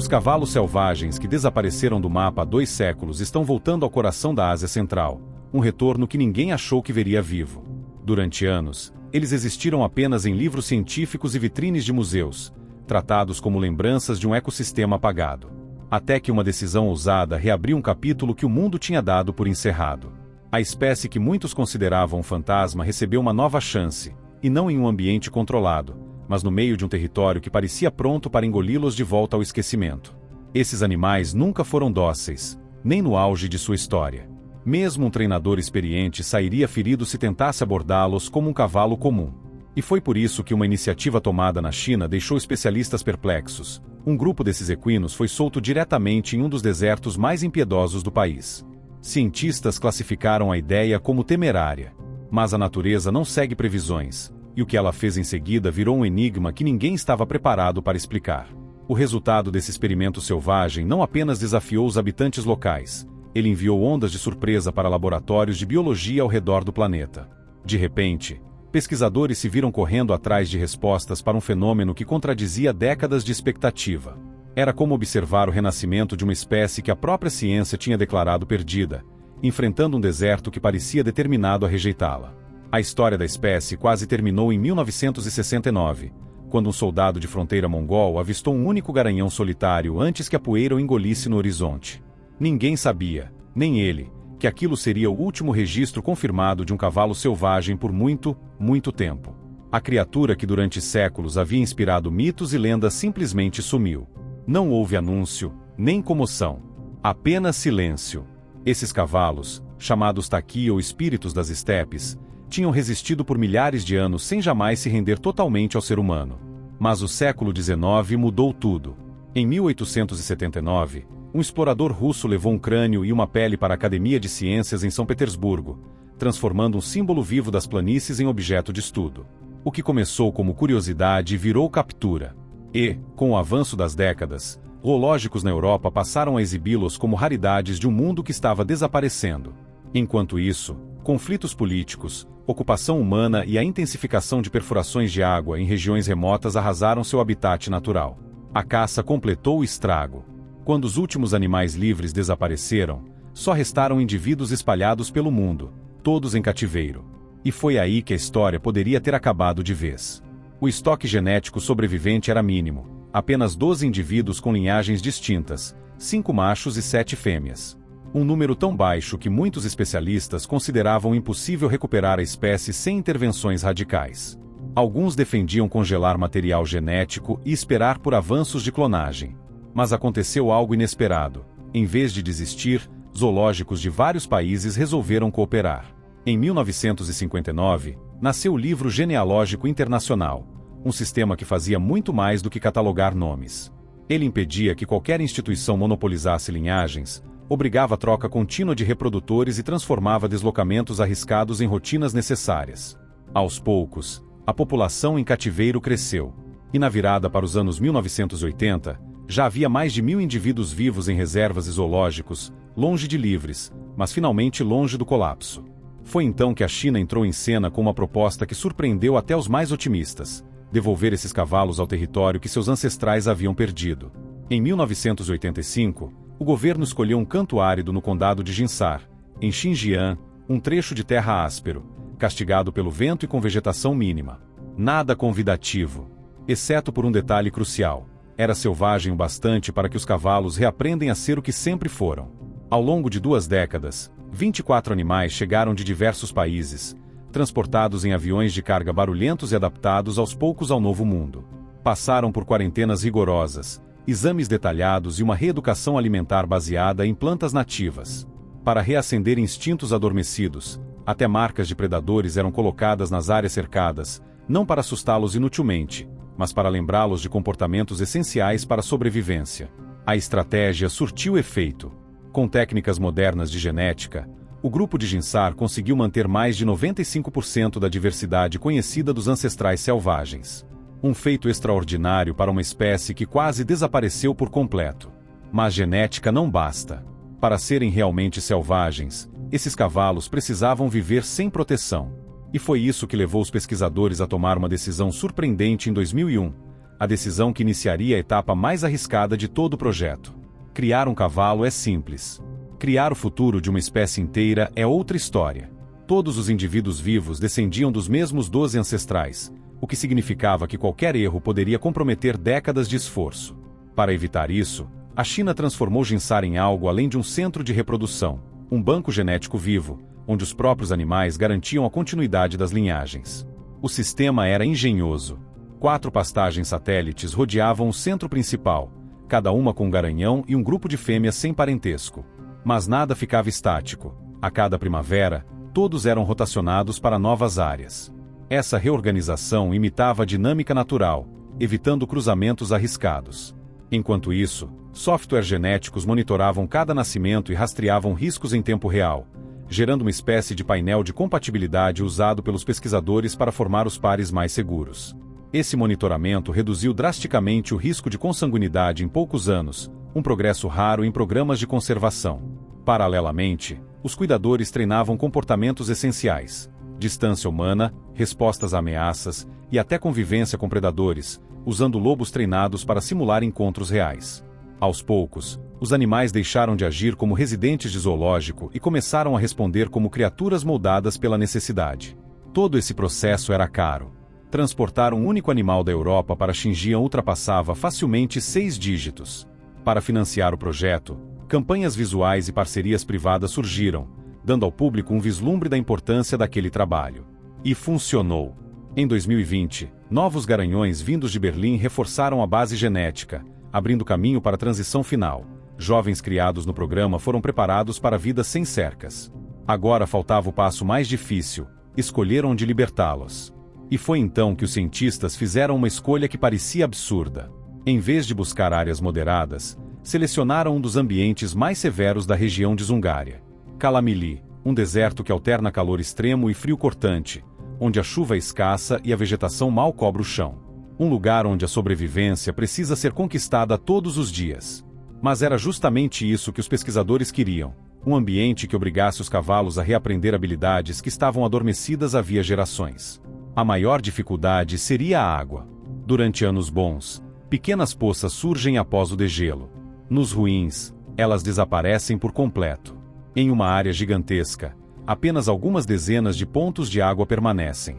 Os cavalos selvagens que desapareceram do mapa há 2 séculos estão voltando ao coração da Ásia Central, um retorno que ninguém achou que veria vivo. Durante anos, eles existiram apenas em livros científicos e vitrines de museus, tratados como lembranças de um ecossistema apagado. Até que uma decisão ousada reabriu um capítulo que o mundo tinha dado por encerrado. A espécie que muitos consideravam um fantasma recebeu uma nova chance, e não em um ambiente controlado, mas no meio de um território que parecia pronto para engoli-los de volta ao esquecimento. Esses animais nunca foram dóceis, nem no auge de sua história. Mesmo um treinador experiente sairia ferido se tentasse abordá-los como um cavalo comum. E foi por isso que uma iniciativa tomada na China deixou especialistas perplexos. Um grupo desses equinos foi solto diretamente em um dos desertos mais impiedosos do país. Cientistas classificaram a ideia como temerária. Mas a natureza não segue previsões, e o que ela fez em seguida virou um enigma que ninguém estava preparado para explicar. O resultado desse experimento selvagem não apenas desafiou os habitantes locais, ele enviou ondas de surpresa para laboratórios de biologia ao redor do planeta. De repente, pesquisadores se viram correndo atrás de respostas para um fenômeno que contradizia décadas de expectativa. Era como observar o renascimento de uma espécie que a própria ciência tinha declarado perdida, enfrentando um deserto que parecia determinado a rejeitá-la. A história da espécie quase terminou em 1969, quando um soldado de fronteira mongol avistou um único garanhão solitário antes que a poeira o engolisse no horizonte. Ninguém sabia, nem ele, que aquilo seria o último registro confirmado de um cavalo selvagem por muito, muito tempo. A criatura que durante séculos havia inspirado mitos e lendas simplesmente sumiu. Não houve anúncio, nem comoção. Apenas silêncio. Esses cavalos, chamados Taki ou espíritos das estepes, tinham resistido por milhares de anos sem jamais se render totalmente ao ser humano. Mas o século XIX mudou tudo. Em 1879, um explorador russo levou um crânio e uma pele para a Academia de Ciências em São Petersburgo, transformando um símbolo vivo das planícies em objeto de estudo. O que começou como curiosidade virou captura. E, com o avanço das décadas, zoológicos na Europa passaram a exibi-los como raridades de um mundo que estava desaparecendo. Enquanto isso, conflitos políticos, ocupação humana e a intensificação de perfurações de água em regiões remotas arrasaram seu habitat natural. A caça completou o estrago. Quando os últimos animais livres desapareceram, só restaram indivíduos espalhados pelo mundo, todos em cativeiro. E foi aí que a história poderia ter acabado de vez. O estoque genético sobrevivente era mínimo, apenas 12 indivíduos com linhagens distintas, 5 machos e 7 fêmeas. Um número tão baixo que muitos especialistas consideravam impossível recuperar a espécie sem intervenções radicais. Alguns defendiam congelar material genético e esperar por avanços de clonagem. Mas aconteceu algo inesperado. Em vez de desistir, zoológicos de vários países resolveram cooperar. Em 1959, nasceu o Livro Genealógico Internacional, um sistema que fazia muito mais do que catalogar nomes. Ele impedia que qualquer instituição monopolizasse linhagens, obrigava a troca contínua de reprodutores e transformava deslocamentos arriscados em rotinas necessárias. Aos poucos, a população em cativeiro cresceu. E na virada para os anos 1980, já havia mais de 1.000 indivíduos vivos em reservas e zoológicos, longe de livres, mas finalmente longe do colapso. Foi então que a China entrou em cena com uma proposta que surpreendeu até os mais otimistas: devolver esses cavalos ao território que seus ancestrais haviam perdido. Em 1985, o governo escolheu um canto árido no condado de Jinsar, em Xinjiang, um trecho de terra áspero, castigado pelo vento e com vegetação mínima. Nada convidativo, exceto por um detalhe crucial: era selvagem o bastante para que os cavalos reaprendem a ser o que sempre foram. Ao longo de 2 décadas, 24 animais chegaram de diversos países, transportados em aviões de carga barulhentos e adaptados aos poucos ao novo mundo. Passaram por quarentenas rigorosas, exames detalhados e uma reeducação alimentar baseada em plantas nativas. Para reacender instintos adormecidos, até marcas de predadores eram colocadas nas áreas cercadas, não para assustá-los inutilmente, mas para lembrá-los de comportamentos essenciais para a sobrevivência. A estratégia surtiu efeito. Com técnicas modernas de genética, o grupo de Jinsar conseguiu manter mais de 95% da diversidade conhecida dos ancestrais selvagens. Um feito extraordinário para uma espécie que quase desapareceu por completo. Mas genética não basta. Para serem realmente selvagens, esses cavalos precisavam viver sem proteção. E foi isso que levou os pesquisadores a tomar uma decisão surpreendente em 2001, A decisão que iniciaria a etapa mais arriscada de todo o projeto. Criar um cavalo é simples. Criar o futuro de uma espécie inteira é outra história. Todos os indivíduos vivos descendiam dos mesmos 12 ancestrais, o que significava que qualquer erro poderia comprometer décadas de esforço. Para evitar isso, a China transformou Jinsar em algo além de um centro de reprodução, um banco genético vivo, onde os próprios animais garantiam a continuidade das linhagens. O sistema era engenhoso. 4 pastagens satélites rodeavam o centro principal, cada uma com um garanhão e um grupo de fêmeas sem parentesco. Mas nada ficava estático. A cada primavera, todos eram rotacionados para novas áreas. Essa reorganização imitava a dinâmica natural, evitando cruzamentos arriscados. Enquanto isso, softwares genéticos monitoravam cada nascimento e rastreavam riscos em tempo real, gerando uma espécie de painel de compatibilidade usado pelos pesquisadores para formar os pares mais seguros. Esse monitoramento reduziu drasticamente o risco de consanguinidade em poucos anos, um progresso raro em programas de conservação. Paralelamente, os cuidadores treinavam comportamentos essenciais: distância humana, respostas a ameaças e até convivência com predadores, usando lobos treinados para simular encontros reais. Aos poucos, os animais deixaram de agir como residentes de zoológico e começaram a responder como criaturas moldadas pela necessidade. Todo esse processo era caro. Transportar um único animal da Europa para Xinjiang ultrapassava facilmente 6 dígitos. Para financiar o projeto, campanhas visuais e parcerias privadas surgiram, dando ao público um vislumbre da importância daquele trabalho. E funcionou. Em 2020, novos garanhões vindos de Berlim reforçaram a base genética, abrindo caminho para a transição final. Jovens criados no programa foram preparados para a vida sem cercas. Agora faltava o passo mais difícil: escolher onde libertá-los. E foi então que os cientistas fizeram uma escolha que parecia absurda. Em vez de buscar áreas moderadas, selecionaram um dos ambientes mais severos da região de Zungária. Kalamili, um deserto que alterna calor extremo e frio cortante, onde a chuva é escassa e a vegetação mal cobre o chão. Um lugar onde a sobrevivência precisa ser conquistada todos os dias. Mas era justamente isso que os pesquisadores queriam: um ambiente que obrigasse os cavalos a reaprender habilidades que estavam adormecidas havia gerações. A maior dificuldade seria a água. Durante anos bons, pequenas poças surgem após o degelo. Nos ruins, elas desaparecem por completo. Em uma área gigantesca, apenas algumas dezenas de pontos de água permanecem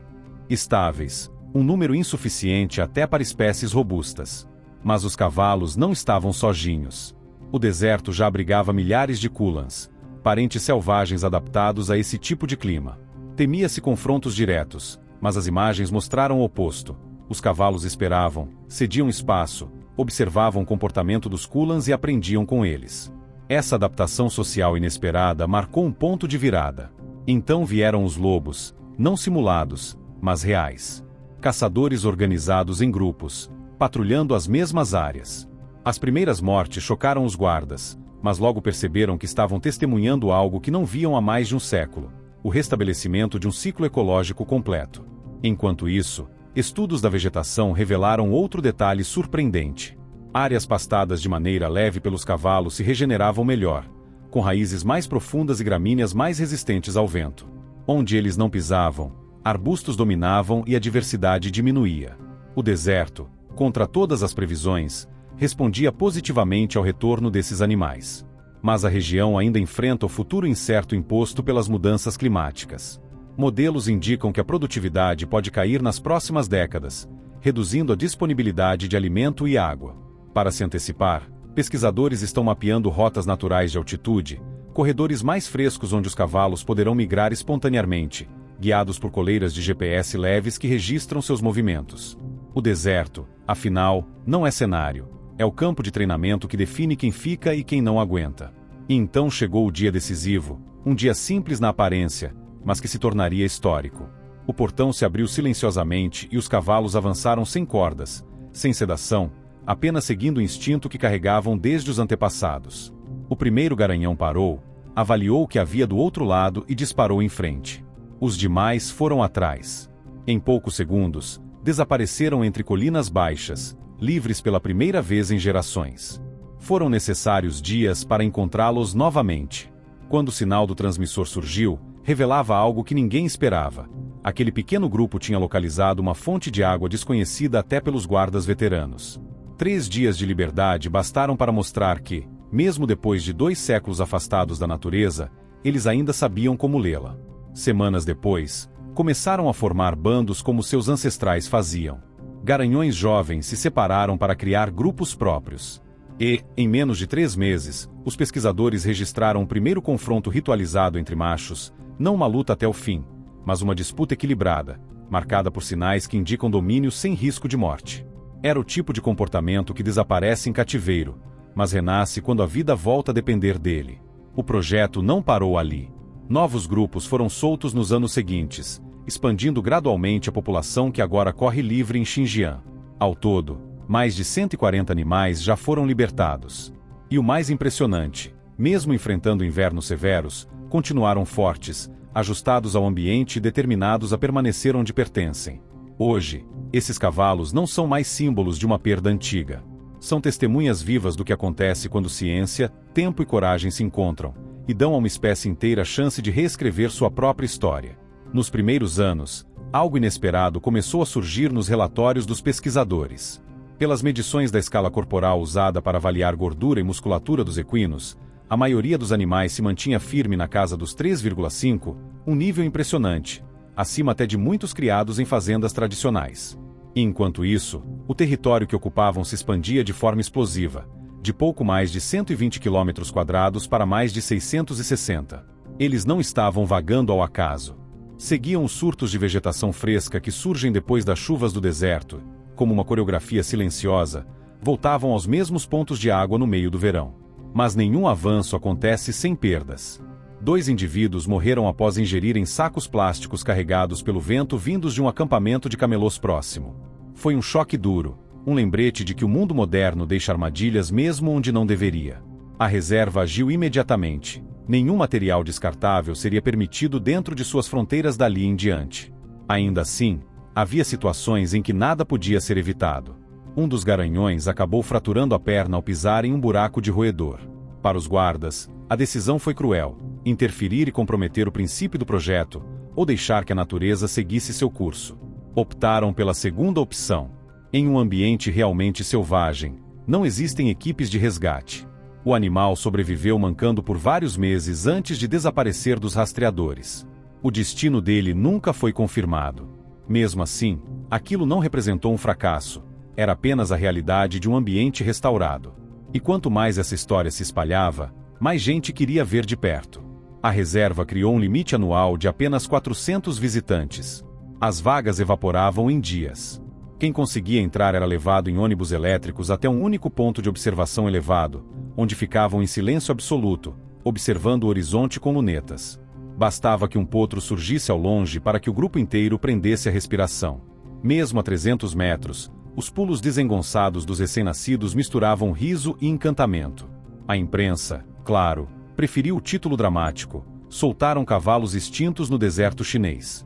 estáveis, um número insuficiente até para espécies robustas. Mas os cavalos não estavam sozinhos. O deserto já abrigava milhares de kulans, parentes selvagens adaptados a esse tipo de clima. Temia-se confrontos diretos, mas as imagens mostraram o oposto. Os cavalos esperavam, cediam espaço, observavam o comportamento dos kulans e aprendiam com eles. Essa adaptação social inesperada marcou um ponto de virada. Então vieram os lobos, não simulados, mas reais. Caçadores organizados em grupos, patrulhando as mesmas áreas. As primeiras mortes chocaram os guardas, mas logo perceberam que estavam testemunhando algo que não viam há mais de um século: o restabelecimento de um ciclo ecológico completo. Enquanto isso, estudos da vegetação revelaram outro detalhe surpreendente. Áreas pastadas de maneira leve pelos cavalos se regeneravam melhor, com raízes mais profundas e gramíneas mais resistentes ao vento. Onde eles não pisavam, arbustos dominavam e a diversidade diminuía. O deserto, contra todas as previsões, respondia positivamente ao retorno desses animais. Mas a região ainda enfrenta o futuro incerto imposto pelas mudanças climáticas. Modelos indicam que a produtividade pode cair nas próximas décadas, reduzindo a disponibilidade de alimento e água. Para se antecipar, pesquisadores estão mapeando rotas naturais de altitude, corredores mais frescos onde os cavalos poderão migrar espontaneamente, guiados por coleiras de GPS leves que registram seus movimentos. O deserto, afinal, não é cenário, é o campo de treinamento que define quem fica e quem não aguenta. E então chegou o dia decisivo, um dia simples na aparência, mas que se tornaria histórico. O portão se abriu silenciosamente e os cavalos avançaram sem cordas, sem sedação, apenas seguindo o instinto que carregavam desde os antepassados. O primeiro garanhão parou, avaliou o que havia do outro lado e disparou em frente. Os demais foram atrás. Em poucos segundos, desapareceram entre colinas baixas, livres pela primeira vez em gerações. Foram necessários dias para encontrá-los novamente. Quando o sinal do transmissor surgiu, revelava algo que ninguém esperava: aquele pequeno grupo tinha localizado uma fonte de água desconhecida até pelos guardas veteranos. 3 dias de liberdade bastaram para mostrar que, mesmo depois de 2 séculos afastados da natureza, eles ainda sabiam como lê-la. Semanas depois, começaram a formar bandos como seus ancestrais faziam. Garanhões jovens se separaram para criar grupos próprios. E, em menos de 3 meses, os pesquisadores registraram o primeiro confronto ritualizado entre machos, não uma luta até o fim, mas uma disputa equilibrada, marcada por sinais que indicam domínio sem risco de morte. Era o tipo de comportamento que desaparece em cativeiro, mas renasce quando a vida volta a depender dele. O projeto não parou ali. Novos grupos foram soltos nos anos seguintes, expandindo gradualmente a população que agora corre livre em Xinjiang. Ao todo, mais de 140 animais já foram libertados. E o mais impressionante, mesmo enfrentando invernos severos, continuaram fortes, ajustados ao ambiente e determinados a permanecer onde pertencem. Hoje, esses cavalos não são mais símbolos de uma perda antiga. São testemunhas vivas do que acontece quando ciência, tempo e coragem se encontram, e dão a uma espécie inteira a chance de reescrever sua própria história. Nos primeiros anos, algo inesperado começou a surgir nos relatórios dos pesquisadores. Pelas medições da escala corporal usada para avaliar gordura e musculatura dos equinos, a maioria dos animais se mantinha firme na casa dos 3,5, um nível impressionante, acima até de muitos criados em fazendas tradicionais. E enquanto isso, o território que ocupavam se expandia de forma explosiva, de pouco mais de 120 km² para mais de 660. Eles não estavam vagando ao acaso. Seguiam os surtos de vegetação fresca que surgem depois das chuvas do deserto, como uma coreografia silenciosa, voltavam aos mesmos pontos de água no meio do verão. Mas nenhum avanço acontece sem perdas. 2 indivíduos morreram após ingerirem sacos plásticos carregados pelo vento vindos de um acampamento de camelôs próximo. Foi um choque duro, um lembrete de que o mundo moderno deixa armadilhas mesmo onde não deveria. A reserva agiu imediatamente. Nenhum material descartável seria permitido dentro de suas fronteiras dali em diante. Ainda assim, havia situações em que nada podia ser evitado. Um dos garanhões acabou fraturando a perna ao pisar em um buraco de roedor. Para os guardas, a decisão foi cruel: interferir e comprometer o princípio do projeto, ou deixar que a natureza seguisse seu curso. Optaram pela segunda opção. Em um ambiente realmente selvagem, não existem equipes de resgate. O animal sobreviveu mancando por vários meses antes de desaparecer dos rastreadores. O destino dele nunca foi confirmado. Mesmo assim, aquilo não representou um fracasso. Era apenas a realidade de um ambiente restaurado. E quanto mais essa história se espalhava, mais gente queria ver de perto. A reserva criou um limite anual de apenas 400 visitantes. As vagas evaporavam em dias. Quem conseguia entrar era levado em ônibus elétricos até um único ponto de observação elevado, onde ficavam em silêncio absoluto, observando o horizonte com lunetas. Bastava que um potro surgisse ao longe para que o grupo inteiro prendesse a respiração. Mesmo a 300 metros, os pulos desengonçados dos recém-nascidos misturavam riso e encantamento. A imprensa, claro, preferiu o título dramático: soltaram cavalos extintos no deserto chinês.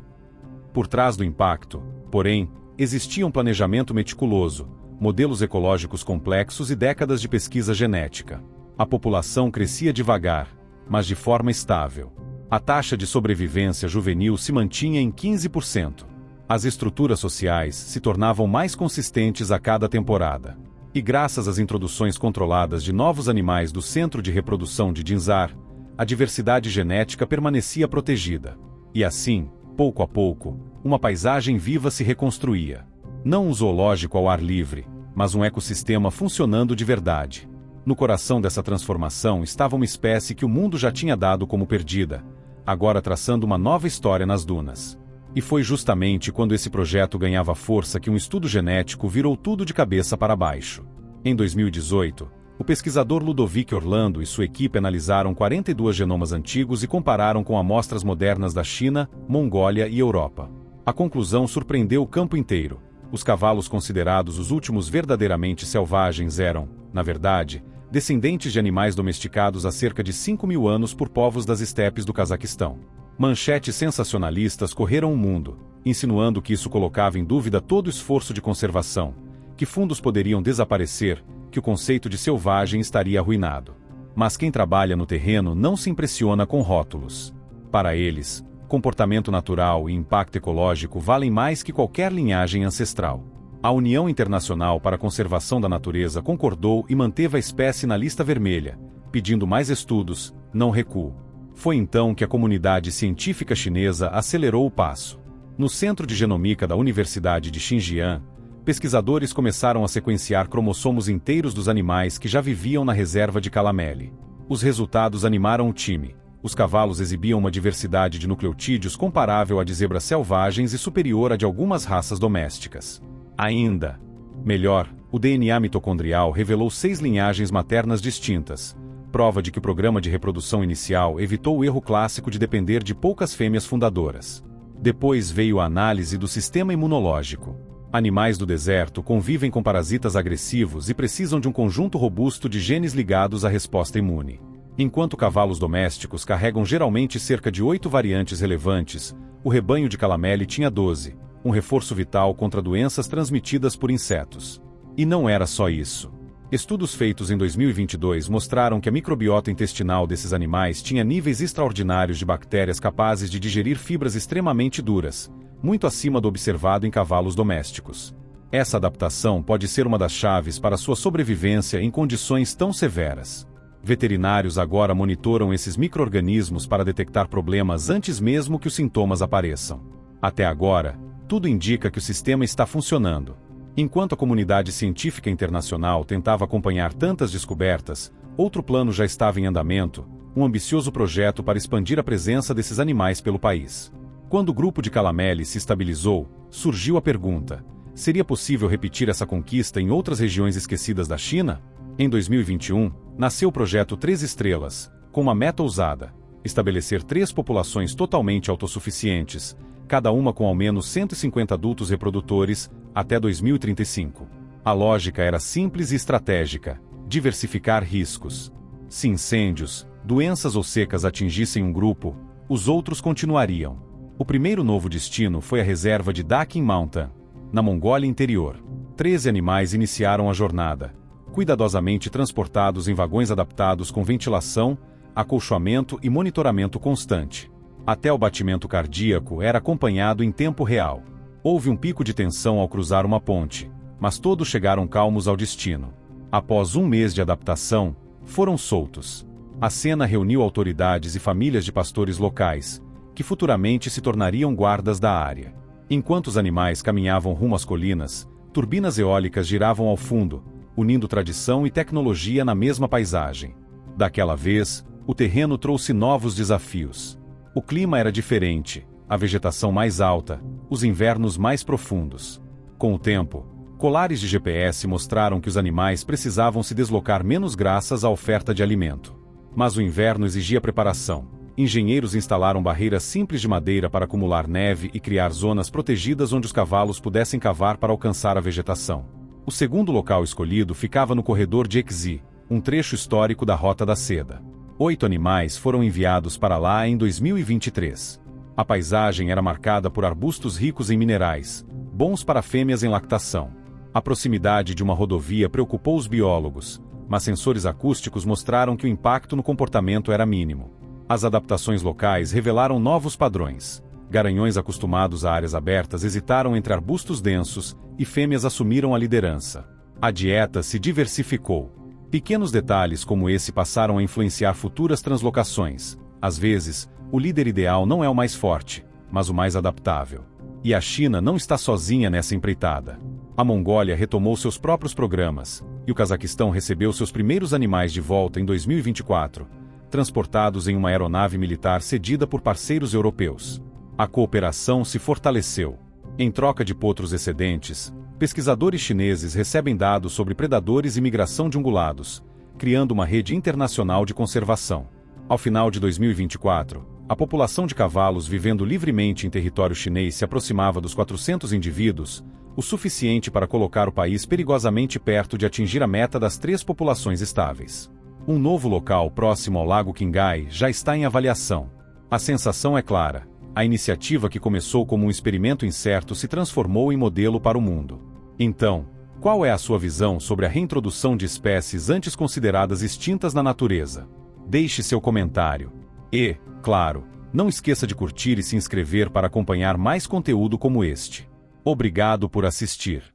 Por trás do impacto, porém, existia um planejamento meticuloso, modelos ecológicos complexos e décadas de pesquisa genética. A população crescia devagar, mas de forma estável. A taxa de sobrevivência juvenil se mantinha em 15%. As estruturas sociais se tornavam mais consistentes a cada temporada. E graças às introduções controladas de novos animais do Centro de Reprodução de Jinzar, a diversidade genética permanecia protegida. E assim, pouco a pouco, uma paisagem viva se reconstruía. Não um zoológico ao ar livre, mas um ecossistema funcionando de verdade. No coração dessa transformação estava uma espécie que o mundo já tinha dado como perdida, agora traçando uma nova história nas dunas. E foi justamente quando esse projeto ganhava força que um estudo genético virou tudo de cabeça para baixo. Em 2018, o pesquisador Ludovic Orlando e sua equipe analisaram 42 genomas antigos e compararam com amostras modernas da China, Mongólia e Europa. A conclusão surpreendeu o campo inteiro. Os cavalos considerados os últimos verdadeiramente selvagens eram, na verdade, descendentes de animais domesticados há cerca de 5.000 anos por povos das estepes do Cazaquistão. Manchetes sensacionalistas correram o mundo, insinuando que isso colocava em dúvida todo o esforço de conservação, que fundos poderiam desaparecer, que o conceito de selvagem estaria arruinado. Mas quem trabalha no terreno não se impressiona com rótulos. Para eles, Comportamento natural e impacto ecológico valem mais que qualquer linhagem ancestral. A União Internacional para a Conservação da Natureza concordou e manteve a espécie na lista vermelha, pedindo mais estudos, não recuo. Foi então que a comunidade científica chinesa acelerou o passo. No Centro de Genomica da Universidade de Xinjiang, pesquisadores começaram a sequenciar cromossomos inteiros dos animais que já viviam na reserva de Calamely. Os resultados animaram o time. Os cavalos exibiam uma diversidade de nucleotídeos comparável à de zebras selvagens e superior à de algumas raças domésticas. Ainda melhor, o DNA mitocondrial revelou 6 linhagens maternas distintas, prova de que o programa de reprodução inicial evitou o erro clássico de depender de poucas fêmeas fundadoras. Depois veio a análise do sistema imunológico. Animais do deserto convivem com parasitas agressivos e precisam de um conjunto robusto de genes ligados à resposta imune. Enquanto cavalos domésticos carregam geralmente cerca de 8 variantes relevantes, o rebanho de Calamely tinha 12, um reforço vital contra doenças transmitidas por insetos. E não era só isso. Estudos feitos em 2022 mostraram que a microbiota intestinal desses animais tinha níveis extraordinários de bactérias capazes de digerir fibras extremamente duras, muito acima do observado em cavalos domésticos. Essa adaptação pode ser uma das chaves para sua sobrevivência em condições tão severas. Veterinários agora monitoram esses micro-organismos para detectar problemas antes mesmo que os sintomas apareçam. Até agora, tudo indica que o sistema está funcionando. Enquanto a comunidade científica internacional tentava acompanhar tantas descobertas, outro plano já estava em andamento, um ambicioso projeto para expandir a presença desses animais pelo país. Quando o grupo de Calamely se estabilizou, surgiu a pergunta: seria possível repetir essa conquista em outras regiões esquecidas da China? Em 2021, nasceu o projeto 3 Estrelas, com uma meta ousada: estabelecer 3 populações totalmente autossuficientes, cada uma com ao menos 150 adultos reprodutores, até 2035. A lógica era simples e estratégica: diversificar riscos. Se incêndios, doenças ou secas atingissem um grupo, os outros continuariam. O primeiro novo destino foi a reserva de Dakin Mountain, na Mongólia Interior. 13 animais iniciaram a jornada, cuidadosamente transportados em vagões adaptados com ventilação, acolchoamento e monitoramento constante. Até o batimento cardíaco era acompanhado em tempo real. Houve um pico de tensão ao cruzar uma ponte, mas todos chegaram calmos ao destino. Após um mês de adaptação, foram soltos. A cena reuniu autoridades e famílias de pastores locais, que futuramente se tornariam guardas da área. Enquanto os animais caminhavam rumo às colinas, turbinas eólicas giravam ao fundo, unindo tradição e tecnologia na mesma paisagem. Daquela vez, o terreno trouxe novos desafios. O clima era diferente, a vegetação mais alta, os invernos mais profundos. Com o tempo, colares de GPS mostraram que os animais precisavam se deslocar menos graças à oferta de alimento. Mas o inverno exigia preparação. Engenheiros instalaram barreiras simples de madeira para acumular neve e criar zonas protegidas onde os cavalos pudessem cavar para alcançar a vegetação. O segundo local escolhido ficava no corredor de Exi, um trecho histórico da Rota da Seda. 8 animais foram enviados para lá em 2023. A paisagem era marcada por arbustos ricos em minerais, bons para fêmeas em lactação. A proximidade de uma rodovia preocupou os biólogos, mas sensores acústicos mostraram que o impacto no comportamento era mínimo. As adaptações locais revelaram novos padrões. Garanhões acostumados a áreas abertas hesitaram entre arbustos densos e fêmeas assumiram a liderança. A dieta se diversificou. Pequenos detalhes como esse passaram a influenciar futuras translocações. Às vezes, o líder ideal não é o mais forte, mas o mais adaptável. E a China não está sozinha nessa empreitada. A Mongólia retomou seus próprios programas, e o Cazaquistão recebeu seus primeiros animais de volta em 2024, transportados em uma aeronave militar cedida por parceiros europeus. A cooperação se fortaleceu. Em troca de potros excedentes, pesquisadores chineses recebem dados sobre predadores e migração de ungulados, criando uma rede internacional de conservação. Ao final de 2024, a população de cavalos vivendo livremente em território chinês se aproximava dos 400 indivíduos, o suficiente para colocar o país perigosamente perto de atingir a meta das 3 populações estáveis. Um novo local próximo ao Lago Qinghai já está em avaliação. A sensação é clara: a iniciativa que começou como um experimento incerto se transformou em modelo para o mundo. Então, qual é a sua visão sobre a reintrodução de espécies antes consideradas extintas na natureza? Deixe seu comentário. E, claro, Não esqueça de curtir e se inscrever para acompanhar mais conteúdo como este. Obrigado por assistir.